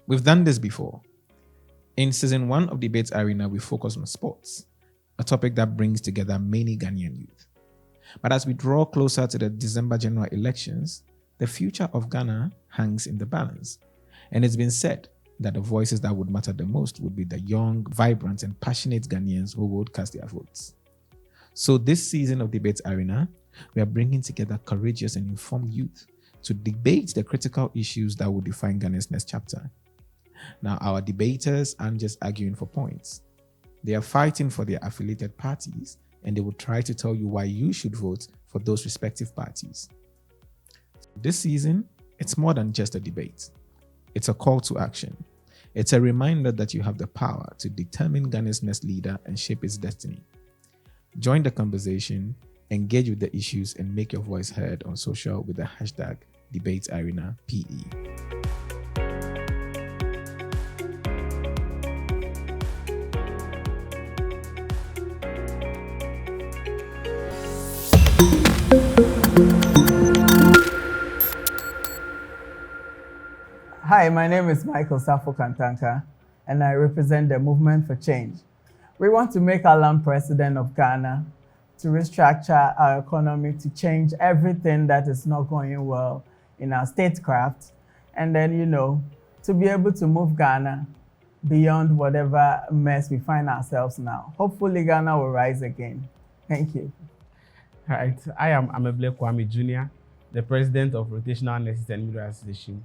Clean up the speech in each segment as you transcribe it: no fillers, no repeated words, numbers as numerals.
We've done this before. In season 1 of Debates Arena, we focus on sports, a topic that brings together many Ghanaian youth. But as we draw closer to the December general elections, the future of Ghana hangs in the balance. And it's been said that the voices that would matter the most would be the young, vibrant, and passionate Ghanaians who would cast their votes. So this season of Debates Arena, we are bringing together courageous and informed youth to debate the critical issues that will define Ghana's next chapter. Now, our debaters aren't just arguing for points. They are fighting for their affiliated parties, and they will try to tell you why you should vote for those respective parties. This season, it's more than just a debate. It's a call to action. It's a reminder that you have the power to determine Ghana's next leader and shape its destiny. Join the conversation, engage with the issues, and make your voice heard on social with the hashtag DebateArenaPE. Hi, my name is Michael Safo Kantanka, and I represent the Movement for Change. We want to make Alan president of Ghana, to restructure our economy, to change everything that is not going well in our statecraft, and then, to be able to move Ghana beyond whatever mess we find ourselves now. Hopefully, Ghana will rise again. Thank you. All right, I am Ameble Kwame Jr., the president of Rotational Nurses and Midwives Association,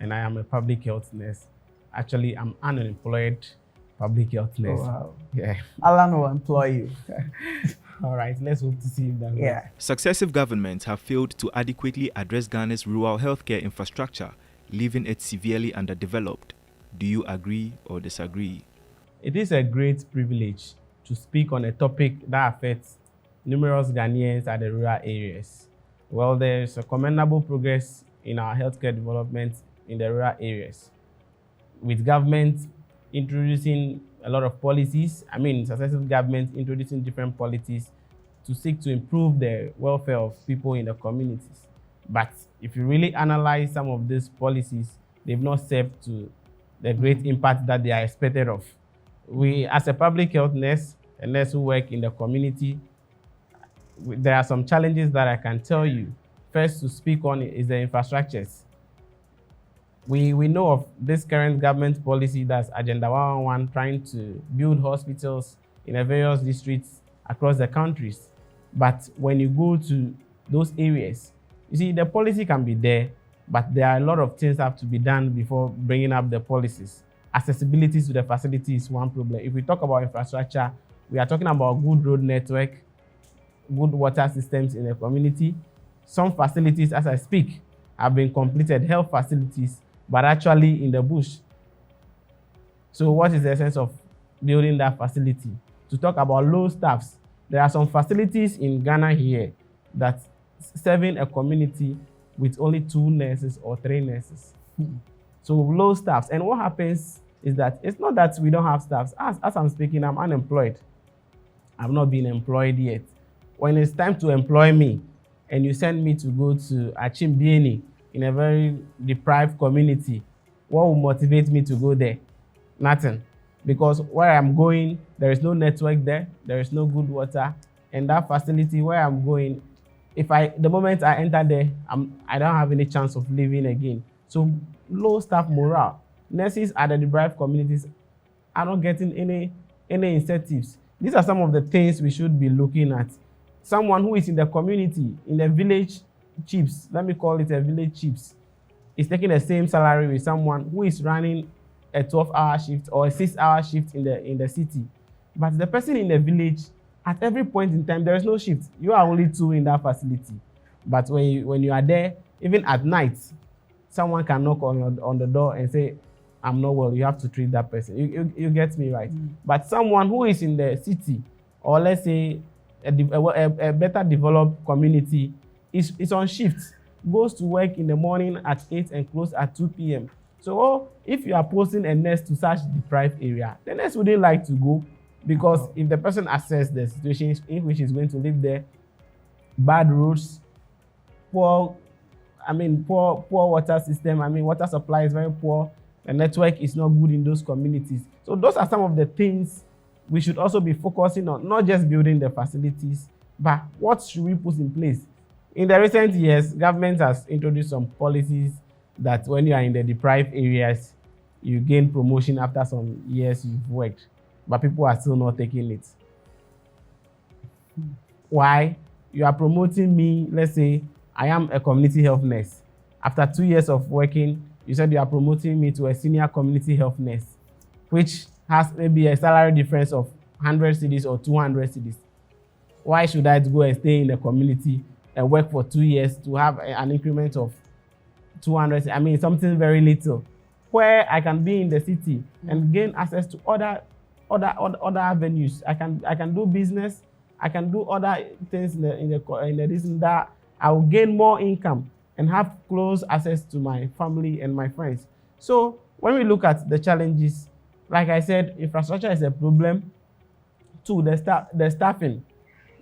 and I am a public health nurse. Actually, I'm unemployed public health nurse. Oh, wow. Yeah. Alan will employ you. All right, let's hope to see if that works. Yeah. Successive governments have failed to adequately address Ghana's rural healthcare infrastructure, leaving it severely underdeveloped. Do you agree or disagree? It is a great privilege to speak on a topic that affects numerous Ghanaians at the rural areas. Well, there's a commendable progress in our healthcare development in the rural areas, with government introducing a lot of policies. Successive governments introducing different policies to seek to improve the welfare of people in the communities. But if you really analyze some of these policies, they've not served to the great impact that they are expected of. We, as a public health nurse, a nurse who work in the community, there are some challenges that I can tell you. First to speak on is the infrastructures. We know of this current government policy, that's Agenda 111, trying to build hospitals in the various districts across the countries. But when you go to those areas, you see the policy can be there, but there are a lot of things that have to be done before bringing up the policies. Accessibility to the facility is one problem. If we talk about infrastructure, we are talking about good road network, good water systems in the community. Some facilities, as I speak, have been completed, health facilities, but actually in the bush. So what is the essence of building that facility? To talk about low staffs, there are some facilities in Ghana here that serving a community with only 2 nurses or 3 nurses. So low staffs. And what happens is that it's not that we don't have staffs. As I'm speaking, I'm unemployed. I've not been employed yet. When it's time to employ me and you send me to go to Achimbieni in a very deprived community, what will motivate me to go there? Nothing. Because where I'm going, there is no network there, there is no good water, and that facility where I'm going, the moment I enter there, I don't have any chance of living again. So low staff morale. Nurses at the deprived communities are not getting any incentives. These are some of the things we should be looking at. Someone who is in the community, in the village chiefs, let me call it a village chiefs, is taking the same salary with someone who is running a 12-hour shift or a 6-hour shift in the city. But the person in the village, at every point in time, there is no shift. You are only 2 in that facility. But when you are there, even at night, someone can knock on the door and say, I'm not well, you have to treat that person. You get me right? But someone who is in the city, or let's say a better developed community, is on shift, goes to work in the morning at 8 and close at 2 p.m. So if you are posting a nurse to such deprived area, the nurse wouldn't like to go, because if the person assesses the situation in which he's going to live there, bad roads, poor water system, water supply is very poor, The network is not good in those communities. So those are some of the things we should also be focusing on, not just building the facilities, but what should we put in place? In the recent years, government has introduced some policies that when you are in the deprived areas, you gain promotion after some years you've worked, but people are still not taking it. Why? You are promoting me, let's say I am a community health nurse. After 2 years of working, you said you are promoting me to a senior community health nurse, which has maybe a salary difference of 100 cedis or 200 cedis. Why should I go and stay in the community and work for 2 years to have an increment of 200? I mean, something very little, where I can be in the city and gain access to other avenues. I can do business. I can do other things in the this and that. I will gain more income and have close access to my family and my friends. So when we look at the challenges, like I said, infrastructure is a problem. Two, the staffing.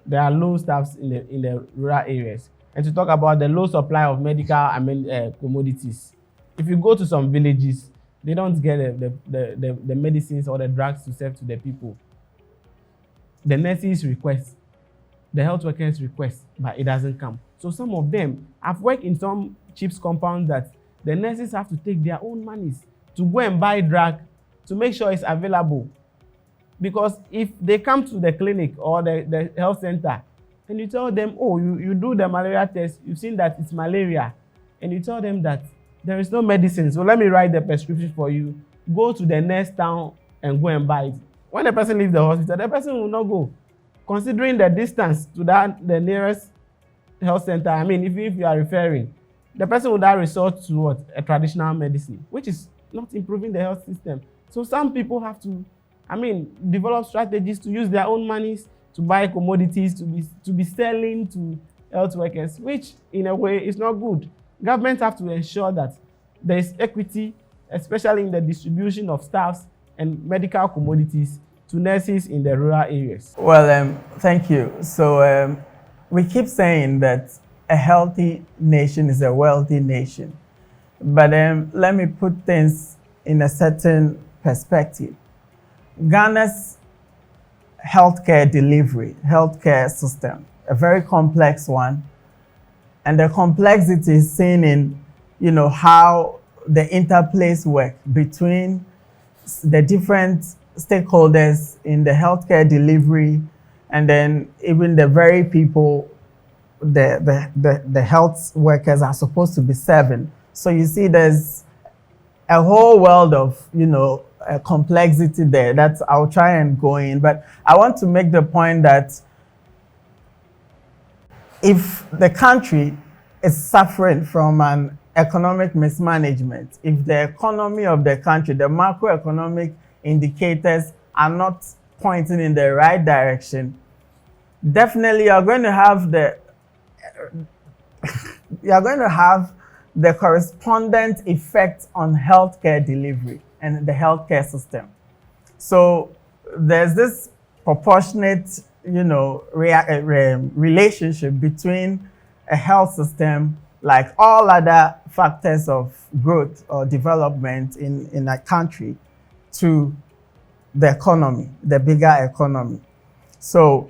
There are low staffs in the rural areas. And to talk about the low supply of medical commodities. If you go to some villages, they don't get the medicines or the drugs to serve to the people. The nurses request, the health workers request, but it doesn't come. So some of them, I've worked in some CHIPS compounds that the nurses have to take their own monies to go and buy drug to make sure it's available. Because if they come to the clinic or the health center and you tell them, oh, you do the malaria test, you've seen that it's malaria, and you tell them that there is no medicine, so let me write the prescription for you, go to the next town and go and buy it. When the person leaves the hospital, the person will not go. Considering the distance to the nearest health center, I mean, if you are referring, the person will now resort to what? A traditional medicine, which is not improving the health system. So some people have to, develop strategies to use their own monies to buy commodities, to be selling to health workers, which in a way is not good. Governments have to ensure that there is equity, especially in the distribution of staffs and medical commodities to nurses in the rural areas. Well, thank you. So we keep saying that a healthy nation is a wealthy nation. But let me put things in a certain perspective. Ghana's healthcare delivery, healthcare system, a very complex one. And the complexity is seen in, how the interplays work between the different stakeholders in the healthcare delivery, and then even the very people the health workers are supposed to be serving. So you see there's a whole world of, complexity there that I'll try and go in. But I want to make the point that if the country is suffering from an economic mismanagement, if the economy of the country, the macroeconomic indicators are not pointing in the right direction, definitely you're going to have the correspondent effect on healthcare delivery and the healthcare system. So there's this proportionate, relationship between a health system, like all other factors of growth or development in a country, to the economy, the bigger economy. So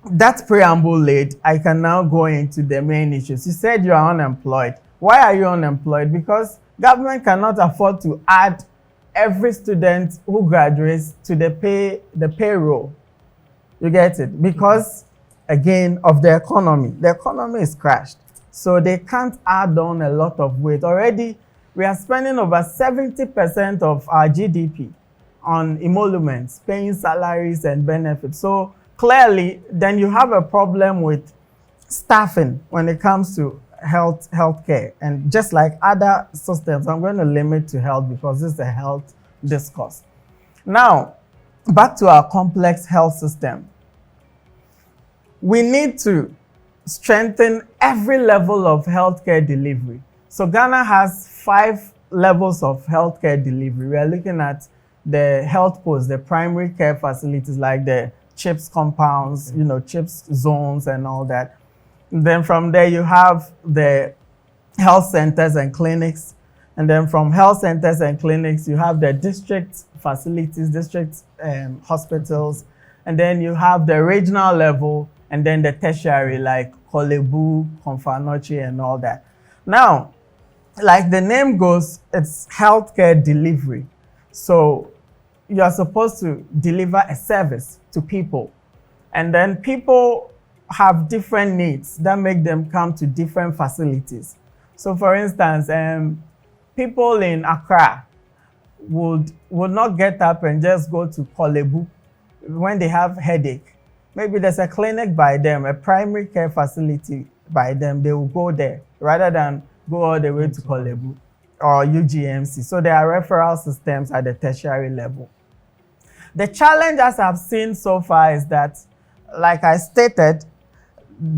that preamble laid, I can now go into the main issues. You said you are unemployed. Why are you unemployed? Because government cannot afford to add every student who graduates to the payroll. You get it? Because, again, of the economy. The economy is crashed. So they can't add on a lot of weight. Already, we are spending over 70% of our GDP on emoluments, paying salaries and benefits. So clearly, then you have a problem with staffing when it comes to healthcare. And just like other systems, I'm going to limit to health because this is a health discourse. Now, back to our complex health system. We need to strengthen every level of healthcare delivery. So Ghana has 5 levels of healthcare delivery. We are looking at the health posts, the primary care facilities like the CHIPS compounds, CHIPS zones and all that. And then from there you have the health centers and clinics. And then from health centers and clinics, you have the district facilities, district hospitals, and then you have the regional level, and then the tertiary like Kolebu, Konfanochi, and all that. Now, like the name goes, it's healthcare delivery. So you're supposed to deliver a service to people. And then people have different needs that make them come to different facilities. So for instance, people in Accra would not get up and just go to Kolebu when they have headache. Maybe there's a clinic by them, a primary care facility by them, they will go there rather than go all the way to Kolebu or UGMC. So there are referral systems at the tertiary level. The challenge, as I've seen so far, is that, like I stated,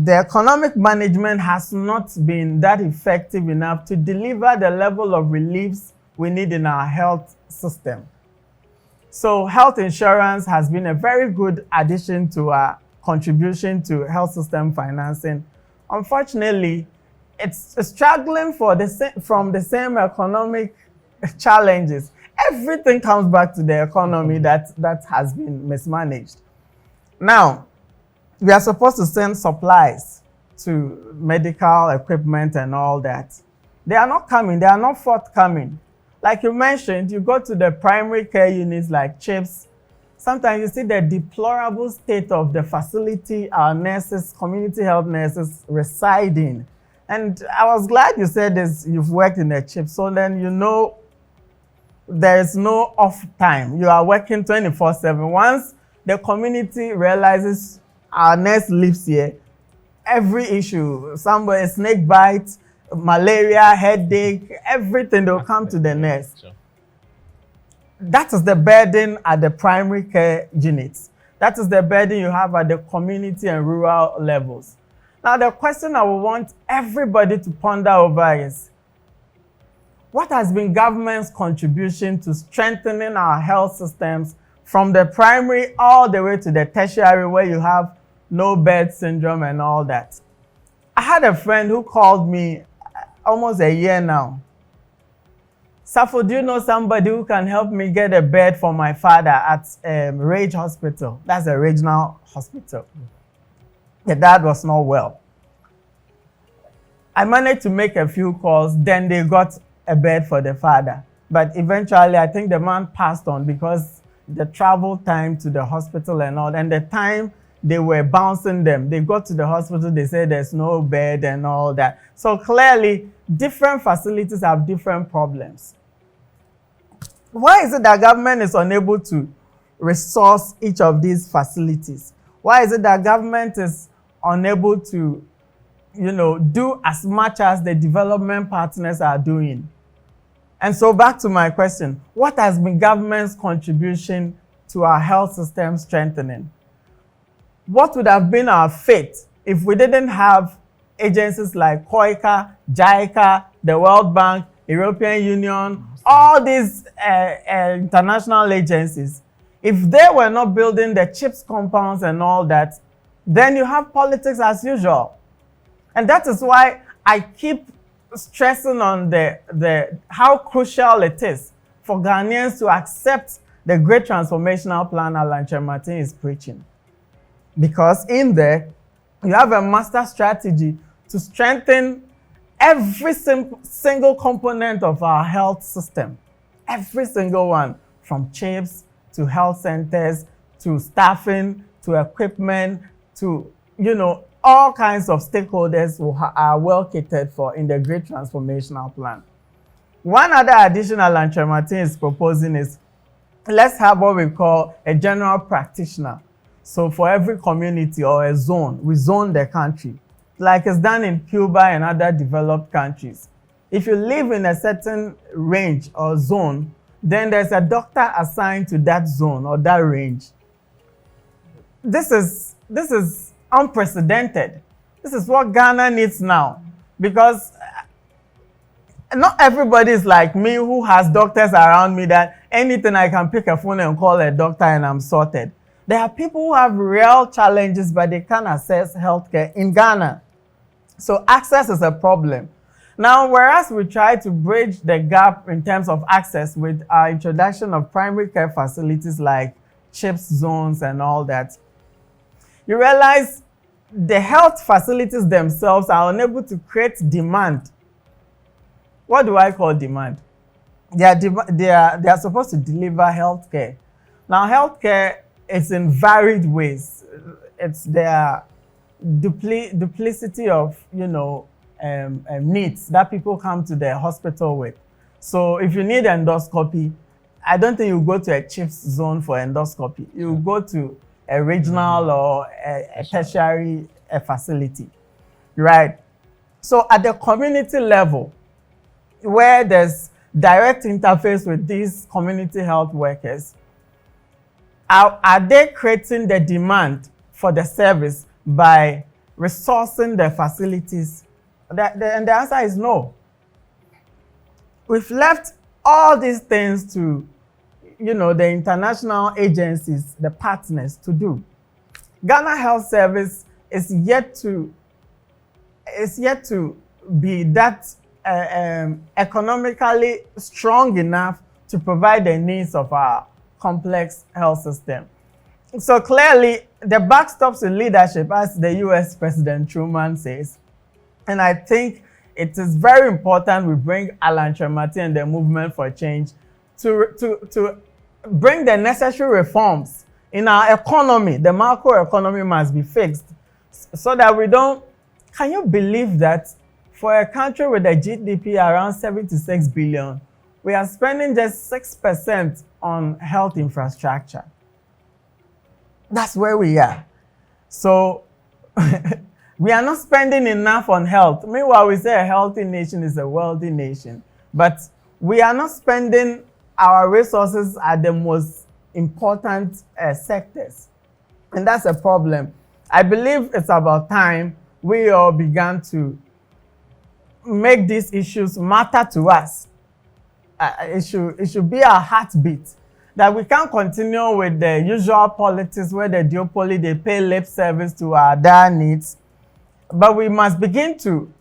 the economic management has not been that effective enough to deliver the level of reliefs we need in our health system. So health insurance has been a very good addition to our contribution to health system financing. Unfortunately, it's struggling from the same economic challenges. Everything comes back to the economy that has been mismanaged. Now, we are supposed to send supplies to medical equipment and all that. They are not coming. They are not forthcoming. Like you mentioned, you go to the primary care units like CHIPS. Sometimes you see the deplorable state of the facility our nurses, community health nurses reside in. And I was glad you said this, you've worked in the CHIPS, so then you know there's no off time. You are working 24/7. Once the community realizes our nurse lives here, every issue, somebody, snake bite, malaria, headache, everything, they'll come to the nurse. Sure. That is the burden at the primary care units. That is the burden you have at the community and rural levels. Now, the question I would want everybody to ponder over is, what has been government's contribution to strengthening our health systems from the primary all the way to the tertiary, where you have no bed syndrome and all that? I had a friend who called me almost a year now. Safo, do you know somebody who can help me get a bed for my father at Rage Hospital? That's a regional hospital. The dad was not well. I managed to make a few calls, then they got a bed for the father. But eventually, I think the man passed on because the travel time to the hospital and all, and the time they were bouncing them. They got to the hospital, they said there's no bed and all that. So clearly, different facilities have different problems. Why is it that government is unable to resource each of these facilities? Why is it that government is unable to, do as much as the development partners are doing? And so back to my question, what has been government's contribution to our health system strengthening? What would have been our fate if we didn't have agencies like COICA, JICA, the World Bank, European Union, all these international agencies? If they were not building the CHIPS compounds and all that, then you have politics as usual. And that is why I keep stressing on how crucial it is for Ghanaians to accept the great transformational plan Alan Martin is preaching. Because in there, you have a master strategy to strengthen every single component of our health system. Every single one, from CHIPS to health centers, to staffing, to equipment, to, all kinds of stakeholders who are well catered for in the great transformational plan. One other additional Alan Martin is proposing is, let's have what we call a general practitioner. So for every community or a zone, we zone the country, like it's done in Cuba and other developed countries. If you live in a certain range or zone, then there's a doctor assigned to that zone or that range. This is unprecedented. This is what Ghana needs now, because not everybody is like me who has doctors around me that anything I can pick a phone and call a doctor and I'm sorted. There are people who have real challenges, but they can't access healthcare in Ghana. So access is a problem. Now, whereas we try to bridge the gap in terms of access with our introduction of primary care facilities like CHIPS zones and all that, you realize the health facilities themselves are unable to create demand. What do I call demand? They are supposed to deliver healthcare. Now, healthcare is in varied ways. It's their duplicity of, needs that people come to the hospital with. So if you need endoscopy, I don't think you go to a CHIPS zone for endoscopy. You go to a regional or a tertiary facility, right? So at the community level, where there's direct interface with these community health workers, are they creating the demand for the service by resourcing the facilities? And the answer is no. We've left all these things to, the international agencies, the partners to do. Ghana Health Service is yet to be that economically strong enough to provide the needs of our complex health system. So clearly, the buck stops in leadership, as the US President Truman says. And I think it is very important we bring Alan Kyeremati and the movement for change to bring the necessary reforms in our economy. The macro economy must be fixed so that we don't. Can you believe that for a country with a GDP around 76 billion, we are spending just 6% on health infrastructure? That's where we are. So we are not spending enough on health. Meanwhile, we say a healthy nation is a wealthy nation, but we are not spending our resources at the most important sectors. And that's a problem. I believe it's about time we all began to make these issues matter to us. It should be our heartbeat, that we can't continue with the usual politics where the duopoly, they pay lip service to our dire needs, but we must begin to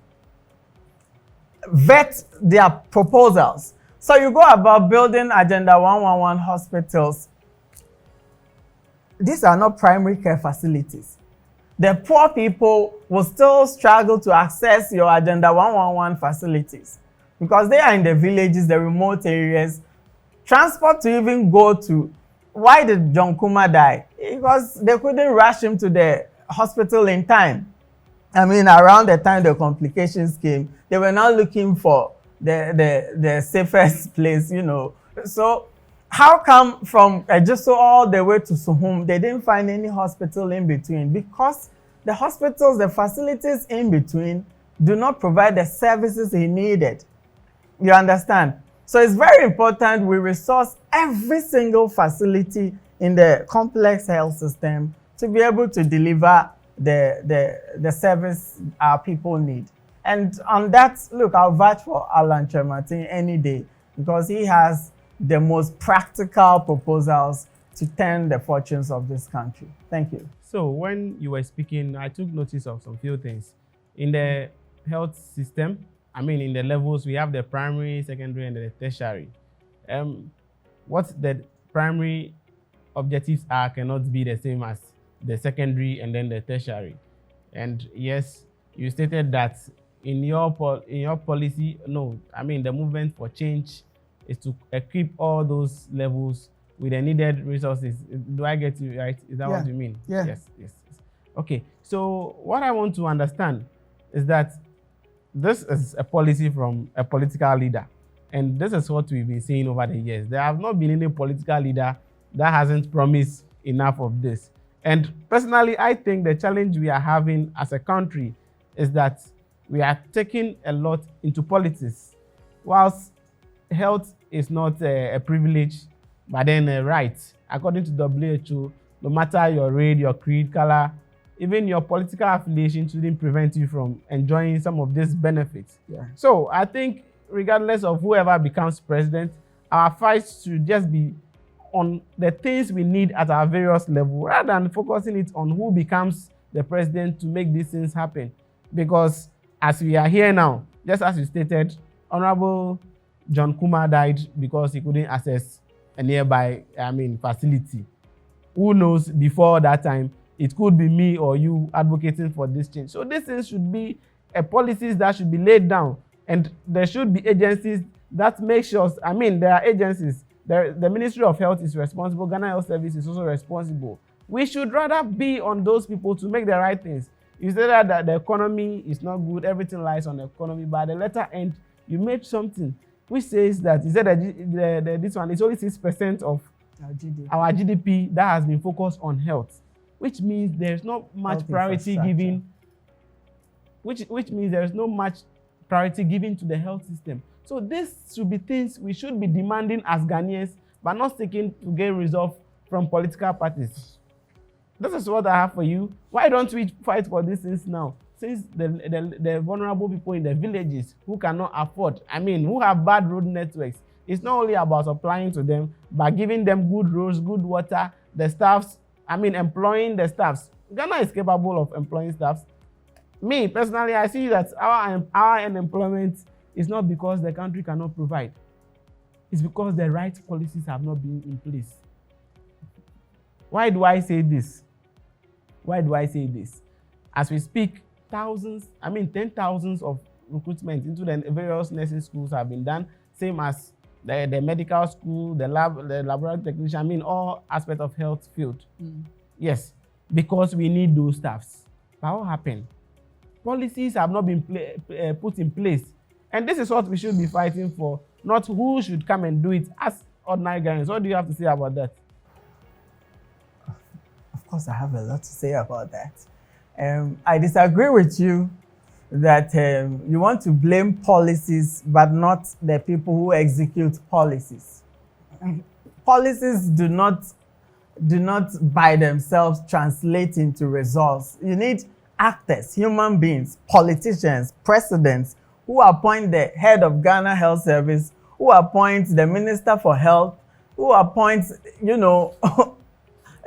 vet their proposals. So you go about building Agenda 111 hospitals. These are not primary care facilities. The poor people will still struggle to access your Agenda 111 facilities because they are in the villages, the remote areas. Transport to even go to. Why did John Kuma die? Because they couldn't rush him to the hospital in time. I mean, around the time the complications came, they were not looking for the safest place, So how come from Ejiso all the way to Suhum, they didn't find any hospital in between? Because the hospitals, the facilities in between do not provide the services he needed. You understand? So it's very important we resource every single facility in the complex health system to be able to deliver the service our people need. And on that, look, I'll vote for Alan Kyeremati any day because he has the most practical proposals to turn the fortunes of this country. Thank you. So when you were speaking, I took notice of some few things. In the health system, in the levels, we have the primary, secondary, and the tertiary. What the primary objectives are cannot be the same as the secondary and then the tertiary. And yes, you stated that in your policy, the movement for change is to equip all those levels with the needed resources. Do I get you right? Is that what you mean? Yeah. Yes. Okay. So what I want to understand is that this is a policy from a political leader. And this is what we've been seeing over the years. There have not been any political leader that hasn't promised enough of this. And personally, I think the challenge we are having as a country is that we are taking a lot into politics. Whilst health is not a privilege, but then a right. According to WHO, no matter your race, your creed, color, even your political affiliation shouldn't prevent you from enjoying some of these benefits. Yeah. So I think regardless of whoever becomes president, our fight should just be on the things we need at our various levels rather than focusing it on who becomes the president to make these things happen. Because as we are here now, Just as you stated, Honorable John Kumar died because he couldn't access a nearby, facility. Who knows, before that time, it could be me or you advocating for this change. So these things should be policies that should be laid down, and there should be agencies that make sure, there are agencies. The Ministry of Health is responsible, Ghana Health Service is also responsible. We should rather be on those people to make the right things. You said that the economy is not good, everything lies on the economy, but at the latter end, you made something which says that, you said that this one is only 6% of our GDP that has been focused on health, which means there's not much priority given, which means there's not much priority given to the health system. So this should be things we should be demanding as Ghanaians, but not seeking to get resolved from political parties. This is what I have for you. Why don't we fight for these things now? Since the vulnerable people in the villages who cannot afford, who have bad road networks, it's not only about supplying to them, but giving them good roads, good water, the staffs, employing the staffs. Ghana is capable of employing staffs. Me, personally, I see that our unemployment is not because the country cannot provide. It's because the right policies have not been in place. Why do I say this? As we speak, thousands, 10,000s of recruitment into the various nursing schools have been done, same as the medical school, the laboratory technician, all aspects of health field. Yes, because we need those staffs. But what happened? Policies have not been put in place. And this is what we should be fighting for, not who should come and do it as ordinary Ghanaians. What do you have to say about that? Of course, I have a lot to say about that. I disagree with you that you want to blame policies, but not the people who execute policies. Policies do not by themselves translate into results. You need actors, human beings, politicians, presidents, who appoint the head of Ghana Health Service, who appoints the Minister for Health, who appoints,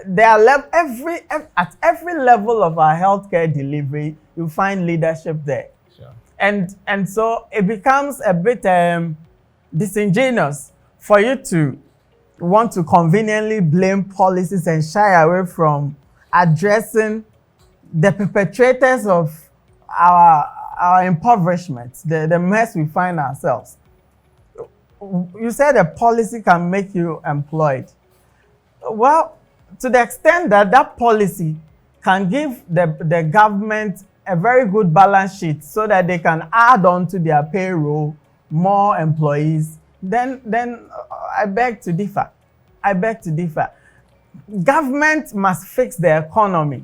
at every level of our healthcare delivery, you find leadership there. Sure. And so it becomes a bit disingenuous for you to want to conveniently blame policies and shy away from addressing the perpetrators of our impoverishment, the mess we find ourselves. You said a policy can make you employed. Well, to the extent that that policy can give the government a very good balance sheet so that they can add on to their payroll more employees, then I beg to differ. Government must fix the economy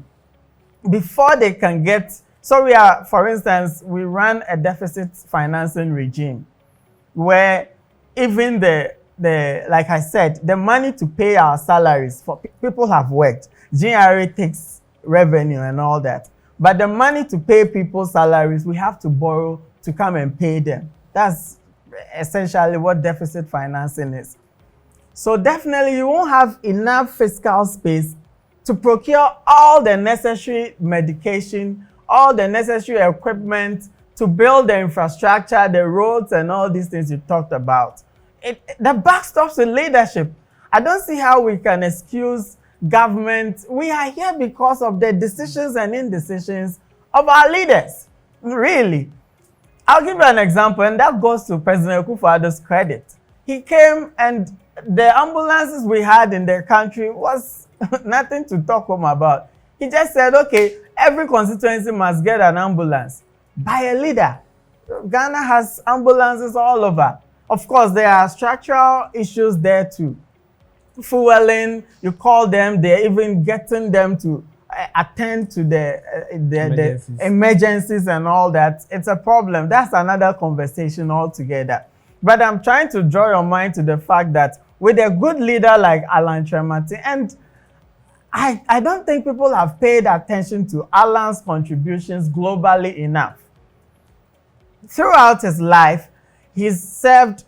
before they can get. So for instance, we run a deficit financing regime where even like I said, the money to pay our salaries for people have worked. GRA takes revenue and all that. But the money to pay people's salaries, we have to borrow to come and pay them. That's essentially what deficit financing is. So definitely you won't have enough fiscal space to procure all the necessary medication, all the necessary equipment to build the infrastructure, the roads and all these things you talked about. The buck stops with leadership. I don't see how we can excuse government. We are here because of the decisions and indecisions of our leaders. Really. I'll give you an example, and that goes to President Akufo-Addo's credit. He came and the ambulances we had in the country was nothing to talk home about. He just said, okay, every constituency must get an ambulance by a leader. Ghana has ambulances all over. Of course, there are structural issues there too. Fueling, you call them, they're even getting them to attend to the emergencies and all that. It's a problem. That's another conversation altogether. But I'm trying to draw your mind to the fact that with a good leader like Alan Tremati, and I don't think people have paid attention to Alan's contributions globally enough. Throughout his life, he's served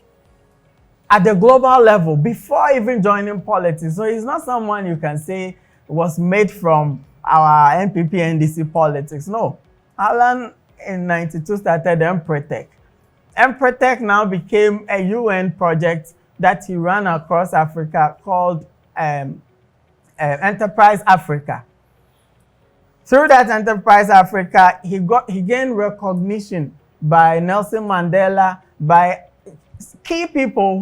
at the global level before even joining politics. So he's not someone you can say was made from our NPP NDC politics. No. Alan in 92 started Empretec. Emprotech now became a UN project that he ran across Africa called Enterprise Africa. Through that Enterprise Africa, he gained recognition by Nelson Mandela, by key people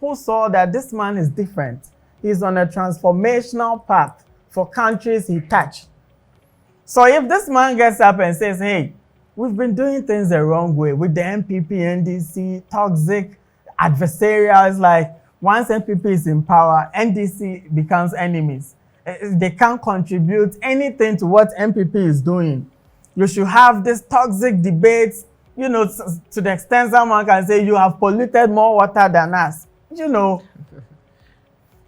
who saw that this man is different. He's on a transformational path for countries he touched. So if this man gets up and says, hey, we've been doing things the wrong way with the MPP, NDC, toxic, adversarial, it's like once MPP is in power, NDC becomes enemies. They can't contribute anything to what MPP is doing. You should have these toxic debates, you know, to the extent someone can say you have polluted more water than us. You know,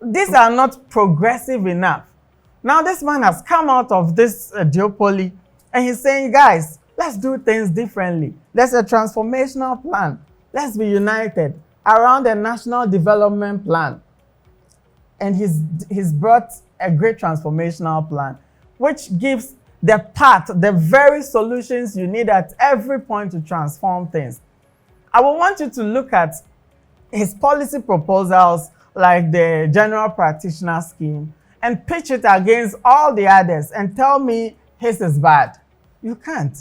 these are not progressive enough. Now this man has come out of this duopoly and he's saying, guys, let's do things differently. There's a transformational plan. Let's be united around a national development plan. And he's brought a great transformational plan, which gives the path, the very solutions you need at every point to transform things. I would want you to look at his policy proposals like the general practitioner scheme and pitch it against all the others and tell me his is bad. You can't.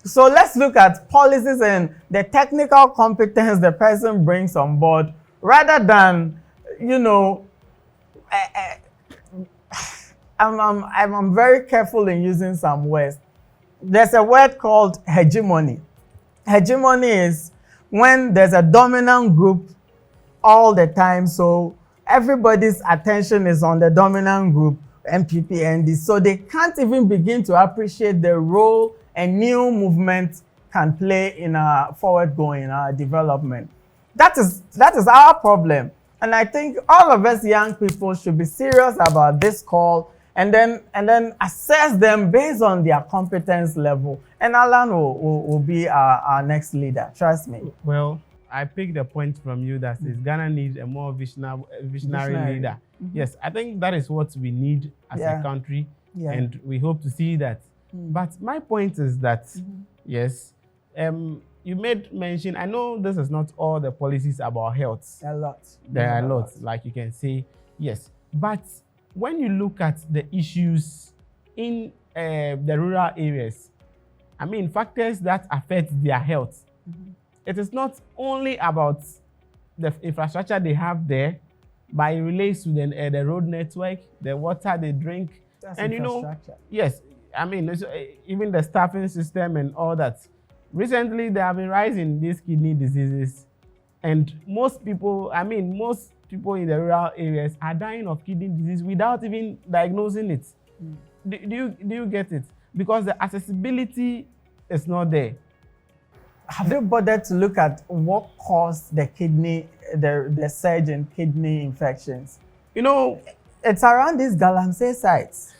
So let's look at policies and the technical competence the person brings on board rather than, you know, I'm very careful in using some words. There's a word called hegemony. Hegemony is when there's a dominant group all the time, so everybody's attention is on the dominant group, MPP, ND, so they can't even begin to appreciate the role a new movement can play in our forward-going, our development. That is our problem. And I think all of us young people should be serious about this call and then assess them based on their competence level. And Alan will be our next leader, trust me. Well, I picked the point from you that says Ghana needs a more visionary leader. Mm-hmm. Yes, I think that is what we need as a country, and we hope to see that. But my point is that, yes, you made mention, I know this is not all the policies about health. A lot. There are a lot, like you can say, yes. But when you look at the issues in the rural areas, I mean, factors that affect their health, it is not only about the infrastructure they have there, but it relates to the road network, the water they drink. That's and you know, yes, I mean, even the staffing system and all that. Recently, there have been rising these kidney diseases, and most people in the rural areas are dying of kidney disease without even diagnosing it. Do you get it? Because the accessibility is not there. Have you bothered to look at what caused the surge in kidney infections? You know, it's around these Galamsey sites.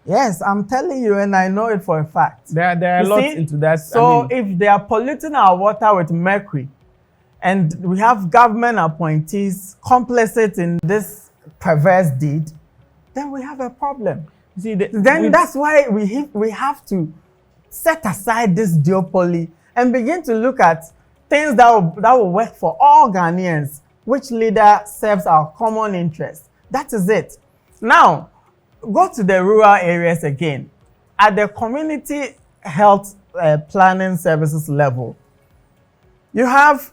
Yes, I'm telling you, and I know it for a fact. There are lots into that. So if they are polluting our water with mercury, and we have government appointees complicit in this perverse deed, then we have a problem. See, that's why we have to set aside this duopoly and begin to look at things that will work for all Ghanaians. Which leader serves our common interest? That is it. Now, go to the rural areas again. At the community health planning services level, you have,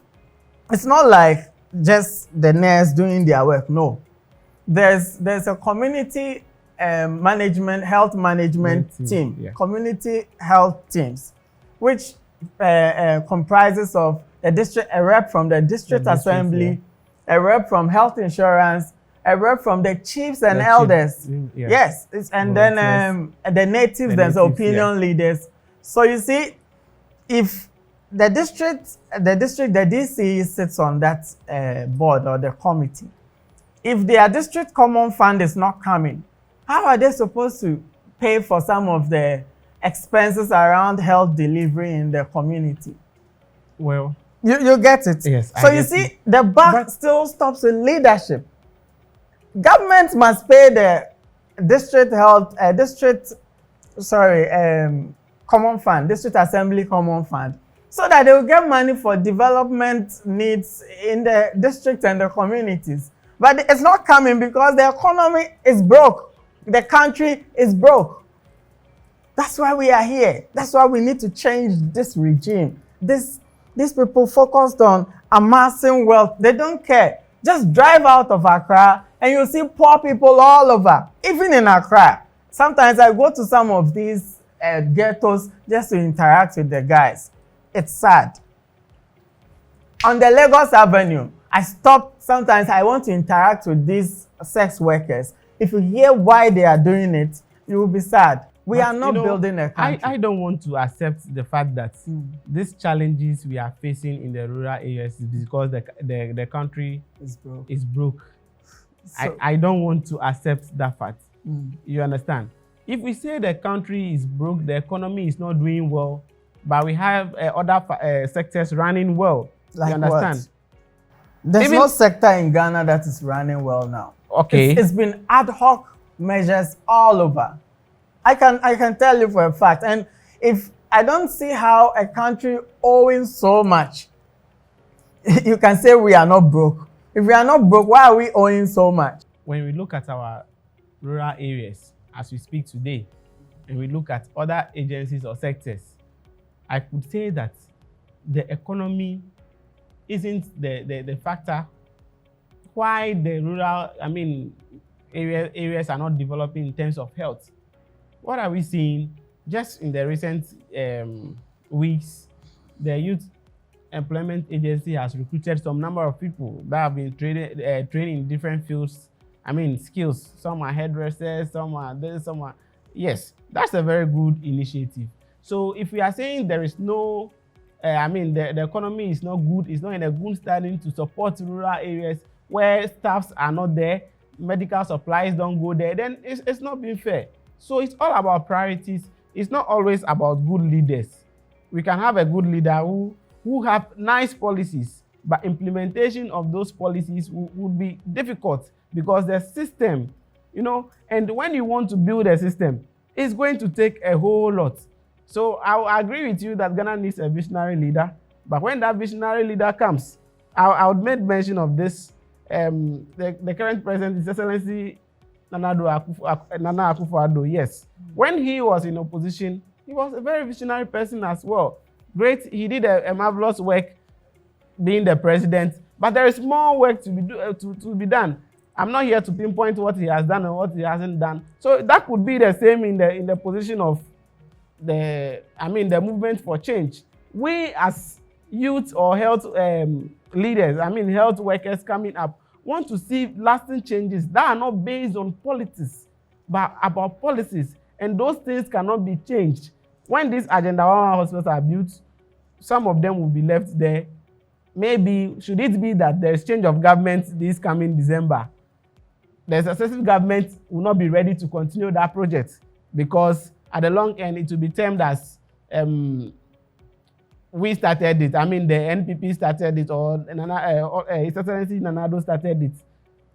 it's not like just the nurse doing their work. No, there's a community health management team, community health teams, which comprises of a rep from the district assembly, a rep from health insurance, a rep from the chiefs and elders. Yes, and then the natives, there's opinion leaders. So you see, if the DC sits on that board or the committee, if their district common fund is not coming, how are they supposed to pay for some of the expenses around health delivery in the community? Well, you get it. Yes. So you see, the buck still stops with leadership. Government must pay the common fund, district assembly common fund. so that they will get money for development needs in the district and the communities. But it's not coming because the economy is broke. The country is broke. That's why we are here. That's why we need to change this regime. These people focused on amassing wealth. They don't care. Just drive out of Accra and you'll see poor people all over, even in Accra. Sometimes I go to some of these ghettos just to interact with the guys. It's sad. On the Lagos Avenue, I stop. Sometimes I want to interact with these sex workers. If you hear why they are doing it, you will be sad. We are not building a country. I don't want to accept the fact that these challenges we are facing in the rural areas is because the country is broke. So, I don't want to accept that fact. You understand? If we say the country is broke, the economy is not doing well, but we have other sectors running well. Like you understand? What? There's no sector in Ghana that is running well now. Okay. It's been ad hoc measures all over. I can tell you for a fact. And if I don't see how a country owing so much, you can say we are not broke. If we are not broke, why are we owing so much? When we look at our rural areas as we speak today, and we look at other agencies or sectors, I could say that the economy isn't the factor why the rural, areas are not developing in terms of health. What are we seeing? Just in the recent weeks, the Youth Employment Agency has recruited some number of people that have been trained in different fields. Skills. Some are hairdressers, some are this, some are... Yes, that's a very good initiative. So if we are saying there is no, the economy is not good, it's not in a good standing to support rural areas where staffs are not there, medical supplies don't go there, then it's not being fair. So it's all about priorities. It's not always about good leaders. We can have a good leader who have nice policies, but implementation of those policies would be difficult because the system, and when you want to build a system, it's going to take a whole lot. So I agree with you that Ghana needs a visionary leader, but when that visionary leader comes, I would make mention of this. The current president, His Excellency Nana Akufo-Addo, yes. When he was in opposition, he was a very visionary person as well. Great, he did a marvelous work being the president, but there is more work to be done. I'm not here to pinpoint what he has done and what he hasn't done. So that could be the same in the position of the movement for change. We as youth or health leaders, health workers coming up, want to see lasting changes that are not based on politics, but about policies. And those things cannot be changed. When these Agenda 1 hospitals are built, some of them will be left there. Maybe, should it be that there is change of government this coming December, the successive government will not be ready to continue that project because at the long end, it will be termed as we started it. The NPP started it, or His Excellency Nana started it.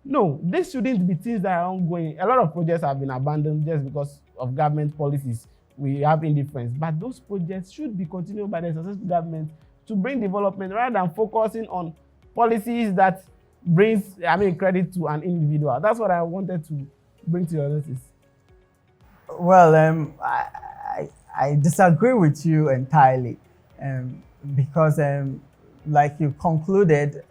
No, this shouldn't be things that are ongoing. A lot of projects have been abandoned just because of government policies. We have indifference. But those projects should be continued by the successive government to bring development rather than focusing on policies that brings credit to an individual. That's what I wanted to bring to your notice. Well, I disagree with you entirely. Because like you concluded,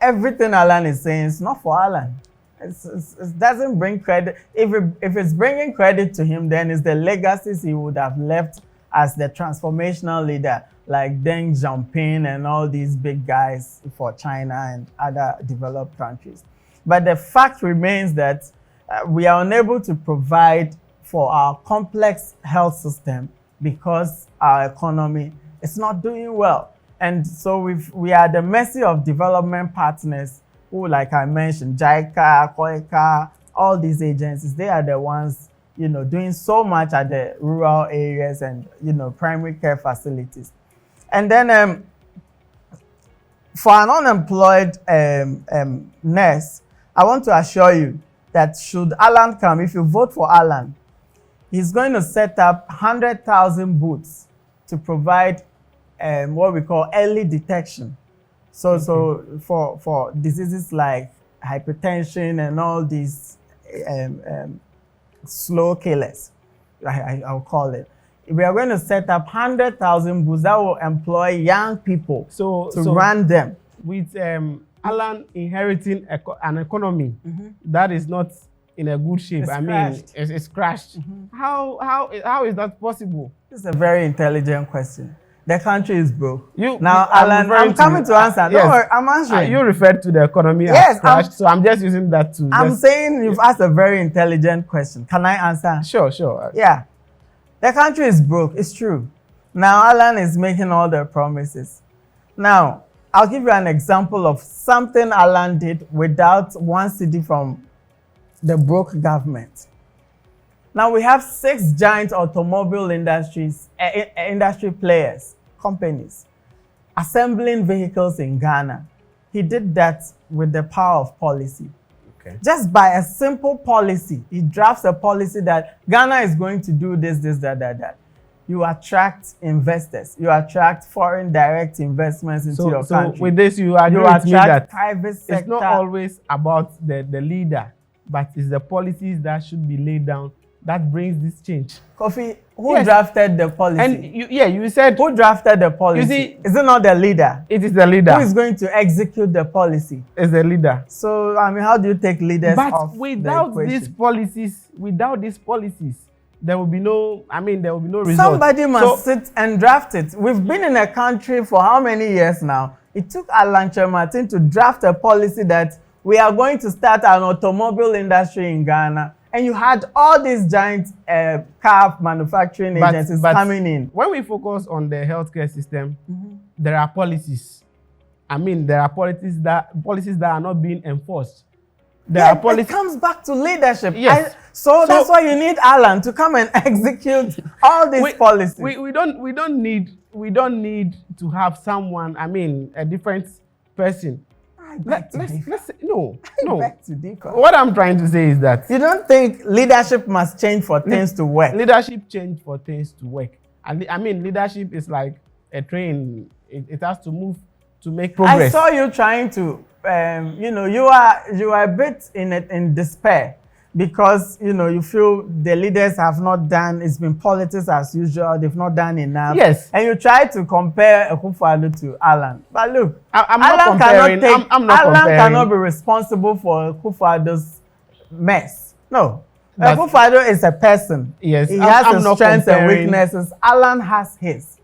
everything Alan is saying is not for Alan. It doesn't bring credit. If it's bringing credit to him, then it's the legacies he would have left as the transformational leader, like Deng Xiaoping and all these big guys for China and other developed countries. But the fact remains that we are unable to provide for our complex health system because our economy is not doing well. And so we are at the mercy of development partners who, like I mentioned, JICA, COICA, all these agencies. They are the ones, doing so much at the rural areas and, primary care facilities. And then for an unemployed nurse, I want to assure you that should Alan come, if you vote for Alan, he's going to set up 100,000 booths to provide what we call early detection. So for diseases like hypertension and all these slow killers, I'll call it. We are going to set up 100,000 booths that will employ young people to run them. With Alan inheriting an economy that is not in a good shape. It's crashed. How is that possible? This is a very intelligent question. The country is broke. Alan, I'm coming to answer. Don't worry, I'm answering. You referred to the economy as crashed, so I'm just using that to... I'm saying you've asked a very intelligent question. Can I answer? Sure. Yeah. The country is broke. It's true. Now, Alan is making all the promises. Now, I'll give you an example of something Alan did without one cedi from the broke government. Now, we have 6 giant automobile industry players, companies, assembling vehicles in Ghana. He did that with the power of policy. Okay. Just by a simple policy, he drafts a policy that Ghana is going to do this, that. You attract investors. You attract foreign direct investments into your country. So with this, you agree with me that private sector. It's not always about the leader, but it's the policies that should be laid down that brings this change. Kofi, who drafted the policy? And you said... Who drafted the policy? You see, is it not the leader? It is the leader. Who is going to execute the policy? It's the leader. So, how do you take leaders off without the equation? without these policies, there will be no result. Somebody must sit and draft it. We've been in a country for how many years now? It took Alan Martin to draft a policy that we are going to start an automobile industry in Ghana. And you had all these giant car manufacturing agencies coming in. When we focus on the healthcare system, there are policies. There are policies that are not being enforced. It comes back to leadership. Yes. So that's why you need Alan to come and execute all these policies. We don't need to have someone. A different person. Let's no. What I'm trying to say is that you don't think leadership must change for things to work. Leadership change for things to work. And leadership is like a train. It has to move to make progress. I saw you trying to, you are a bit in despair because you feel the leaders have not done. It's been politics as usual. They've not done enough. Yes. And you try to compare Akufo-Addo to Alan. But look, I'm not comparing. Alan cannot be responsible for Akufo-Addo's mess. No. Akufo-Addo is a person. Yes. He has his strengths and weaknesses. Alan has his.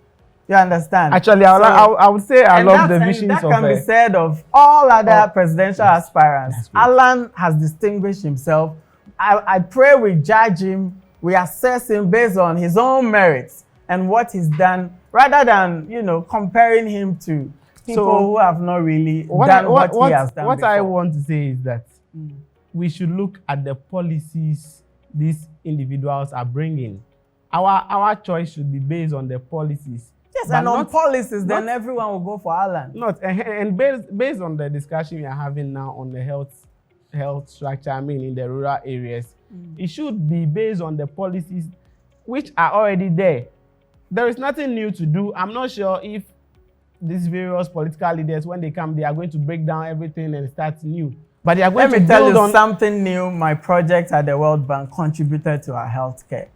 You understand? Actually, I would say I love the visions of... That can be said of all other presidential aspirants. Alan has distinguished himself. I pray we judge him, we assess him based on his own merits and what he's done, rather than, comparing him to people who have not really done what he has done What before. I want to say is that we should look at the policies these individuals are bringing. Our choice should be based on the policies. Yes, and on policies, then everyone will go for Alan. And based on the discussion we are having now on the health structure, in the rural areas, it should be based on the policies which are already there. There is nothing new to do. I'm not sure if these various political leaders, when they come, they are going to break down everything and start new. But they are going to build on... Let me tell you something new. My project at the World Bank contributed to our healthcare.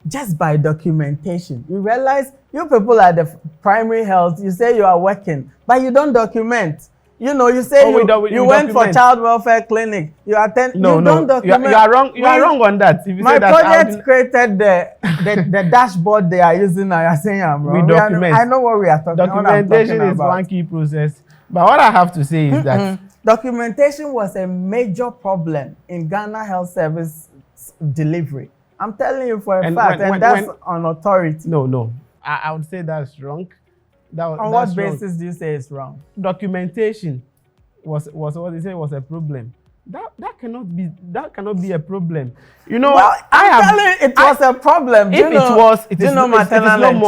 Just by documentation. You realize you people at the primary health, you say you are working, but you don't document. You say you went for child welfare clinic. You attend. No, you don't document. You are wrong. You are wrong on that. If you my say that, project created the dashboard they are using now. You're saying I'm wrong. We document. I know what we are talking about. Documentation is one key process. But what I have to say is that documentation was a major problem in Ghana health service delivery. I'm telling you for a fact, and that's on authority. No. I would say that's wrong. On what basis do you say it's wrong? Documentation was what they say was a problem. That cannot be a problem. Well, it was a problem. If it was, maternal and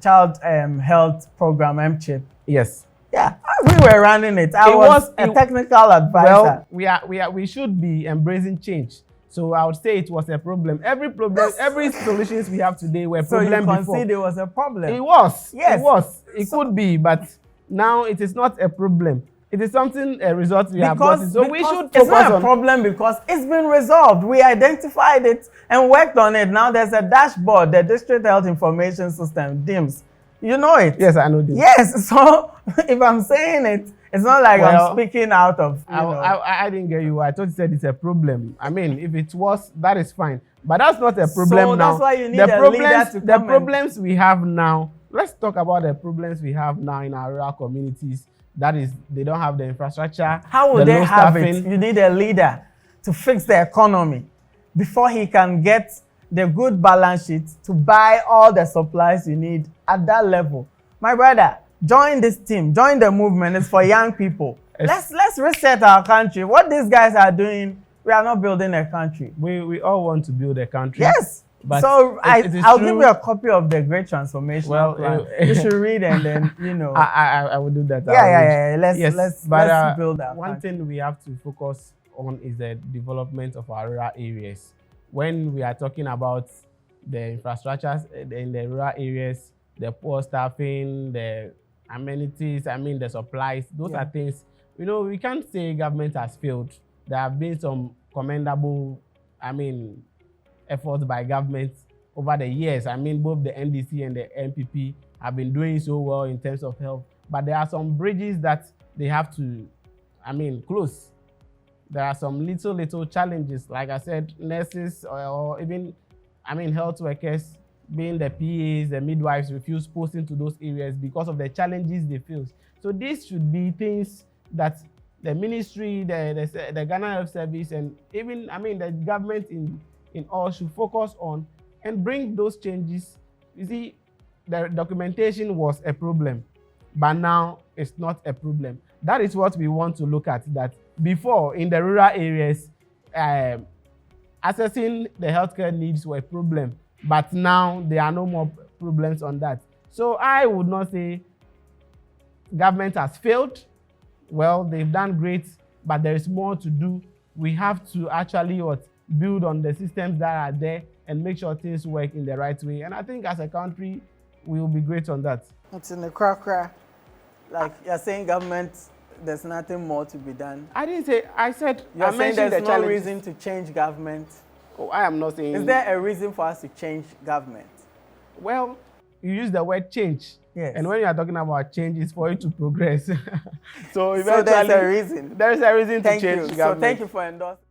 child health program MCHIP? Yes. Yeah, we were running it. I was a technical advisor. Well, we should be embracing change. So I would say it was a problem. Every solutions we have today were So you problem before. concede it was a problem? It was. Yes. It was. It could be, but now it is not a problem. It is something, a result we have gotten. So we should focus on. It's not a problem because it's been resolved. We identified it and worked on it. Now there's a dashboard, the District Health Information System, DIMS. You know it. Yes, I know DIMS. Yes. So if I'm saying it, it's not like I'm speaking out of. I didn't get you. I thought you said it's a problem. I mean, if it was, that is fine. But that's not a problem so now. That's why you need a leader to come. The problems we have now. Let's talk about the problems we have now in our rural communities. That is, they don't have the infrastructure. How will they have it? You need a leader to fix the economy before he can get the good balance sheet to buy all the supplies you need at that level. My brother, join this team, join the movement. It's for young people. Let's reset our country. What these guys are doing, we are not building a country. We all want to build a country. Yes. But so I'll give you a copy of the Great Transformation Plan. You should read and then, you know. I will do that. Yeah. Let's build that. One thing we have to focus on is the development of our rural areas. When we are talking about the infrastructures in the rural areas, the poor staffing, the amenities, the supplies, those are things, we can't say government has failed. There have been some commendable, efforts by government over the years. Both the NDC and the NPP have been doing so well in terms of health, but there are some bridges that they have to, close. There are some little challenges, like I said, nurses or even, health workers, being the PAs, the midwives, refuse posting to those areas because of the challenges they face. So these should be things that the ministry, the Ghana Health Service, and even, the government in all should focus on and bring those changes. You see, the documentation was a problem, but now it's not a problem. That is what we want to look at, that before in the rural areas, assessing the healthcare needs were a problem, but now there are no more problems on that. So I would not say government has failed. Well, they've done great, but there is more to do. We have to actually build on the systems that are there and make sure things work in the right way. And I think as a country, we will be great on that. It's in the crack. Like you're saying government, there's nothing more to be done. I didn't say, I said, you're saying there's no reason to change government. Oh, I am not saying. Is there a reason for us to change government? Well, you use the word change. Yes. And when you are talking about change, it's for you to progress. So there's a reason. There is a reason to change government. So thank you for endorsing.